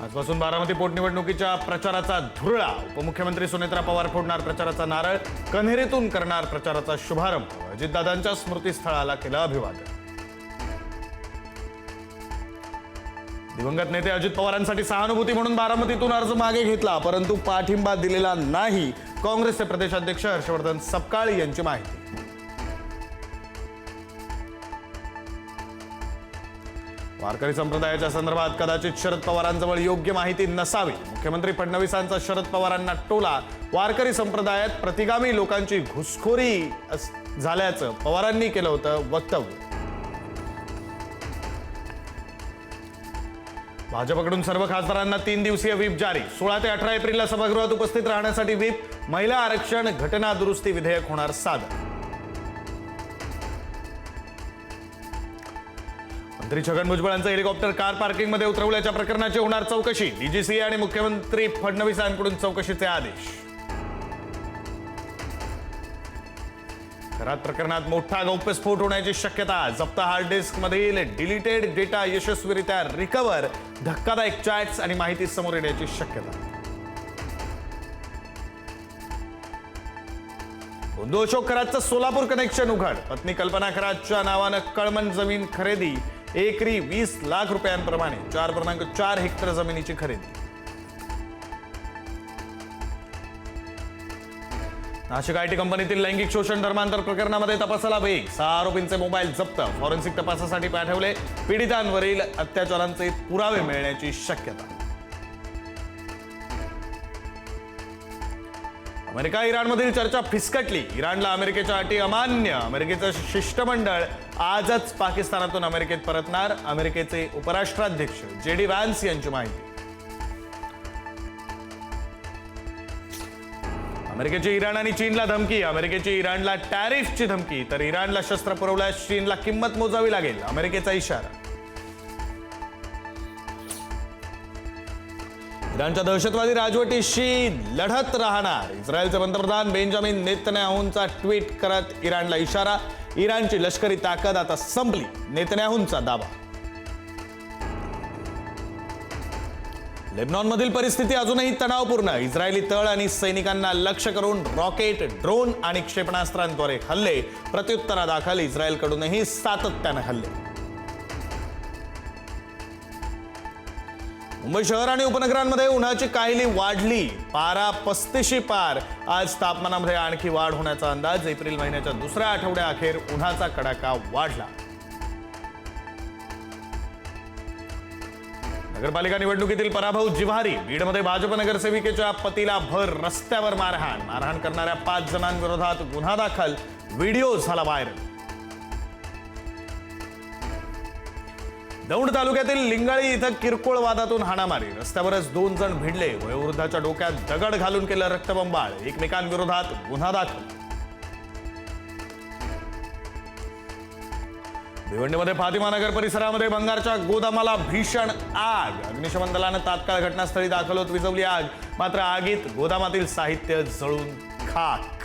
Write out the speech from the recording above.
आजपासून बारामती पोटनिवडणुकीच्या प्रचाराचा धुरळा. उपमुख्यमंत्री सुनेत्रा पवार फोडणार प्रचाराचा नारळ. कन्हेरीतून करणार प्रचाराचा शुभारंभ. अजितदादांच्या स्मृतीस्थळाला केलं अभिवादन. दिवंगत नेते अजित पवारांसाठी सहानुभूती म्हणून बारामतीतून अर्ज मागे घेतला, परंतु पाठिंबा दिलेला नाही. काँग्रेसचे प्रदेशाध्यक्ष हर्षवर्धन सपकाळ यांची माहिती. वारकरी संप्रदायाच्या संदर्भात कदाचित शरद पवारांजवळ योग्य माहिती नसावी. मुख्यमंत्री फडणवीसांचा शरद पवारांना टोला. वारकरी संप्रदायात प्रतिगामी लोकांची घुसखोरी झाल्याचं पवारांनी केलं होतं वक्तव्य. भाजपकडून सर्व खासदारांना 3 दिवसीय व्हीप जारी. 16 ते 18 एप्रिलला सभागृहात उपस्थित राहण्यासाठी व्हीप. महिला आरक्षण घटना दुरुस्ती विधेयक होणार सादर. मंत्री छगन भुजबळांचं हेलिकॉप्टर कार पार्किंगमध्ये उतरवल्याच्या प्रकरणाची होणार चौकशी. डीजीसीए आणि मुख्यमंत्री फडणवीसांकडून चौकशीचे आदेश. खरात प्रकरणात मोठा गौप्यस्फोट होण्याची शक्यता. जप्त हार्ड डिस्क मधील डिलीटेड डेटा यशस्वीरित्या रिकव्हर. धक्कादायक चॅट्स आणि माहिती समोर येण्याची शक्यता. बंधू अशोक खरातचं सोलापूर कनेक्शन उघड. पत्नी कल्पना खरातच्या नावानं कळमन जमीन खरेदी. एकरी 20 लाख रुपयांप्रमाणे 4.4 हेक्टर जमिनीची खरेदी. नाशिक आयटी कंपनीतील लैंगिक शोषण धर्मांतर प्रकरणामध्ये तपासाला वेग. 6 आरोपींचे मोबाईल जप्त. फॉरेन्सिक तपासासाठी पाठवले. पीडितांवरील अत्याचारांचे पुरावे मिळण्याची शक्यता. अमेरिका इराणमधील चर्चा फिसकटली. इराणला अमेरिकेच्या अटी अमान्य. अमेरिकेचं शिष्टमंडळ आजच पाकिस्तानातून अमेरिकेत परतणार. अमेरिकेचे उपराष्ट्राध्यक्ष JD व्हॅन्स यांची माहिती. अमेरिकेची इराण आणि चीनला धमकी. अमेरिकेची इराणला टॅरिफची धमकी, तर इराणला शस्त्र पुरवल्यास चीनला किंमत मोजावी लागेल. अमेरिकेचा इशारा. इराणच्या दहशतवादी राजवटीशी लढत राहणार. इस्रायलचे पंतप्रधान बेंजामिन नेतन्याहूंचा ट्विट करत इराणला इशारा. इराणची लष्करी ताकद आता संपली. नेतन्याहूंचा दावा. लेबनॉनमधील परिस्थिती अजूनही तणावपूर्ण. इस्रायली तळ आणि सैनिकांना लक्ष्य करून रॉकेट, ड्रोन आणि क्षेपणास्त्रांद्वारे हल्ले. प्रत्युत्तरादाखल इस्रायलकडूनही सातत्याने हल्ले. मुंबई शहर आणि उपनगरांमध्ये उन्हाची काहिली वाढली. पारा 35 पार. आज तापमानामध्ये आणखी वाढ होण्याचा अंदाज. एप्रिल महिन्याच्या दुसऱ्या आठवड्याअखेर उन्हाचा कडाका वाढला. नगरपालिका निवडणुकीतील पराभव जिव्हारी. बीडमध्ये भाजप नगरसेविकेच्या पतीला भर रस्त्यावर मारहाण. मारहाण करणाऱ्या 5 जणांविरोधात गुन्हा दाखल. व्हिडिओ झाला व्हायरल. दौंड तालुक्यातील लिंगाळी इथं किरकोळ वादातून हाणामारी. रस्त्यावरच 2 जण भिडले. वयोवृद्धाच्या डोक्यात दगड घालून केलं रक्तबंबाळ. एकमेकांविरोधात गुन्हा दाखल. भिवंडीमध्ये फातिमानगर परिसरामध्ये भंगारच्या गोदामाला भीषण आग. अग्निशमन दलानं तात्काळ घटनास्थळी दाखल होत विझवली आग. मात्र आगीत गोदामातील साहित्य जळून खाक.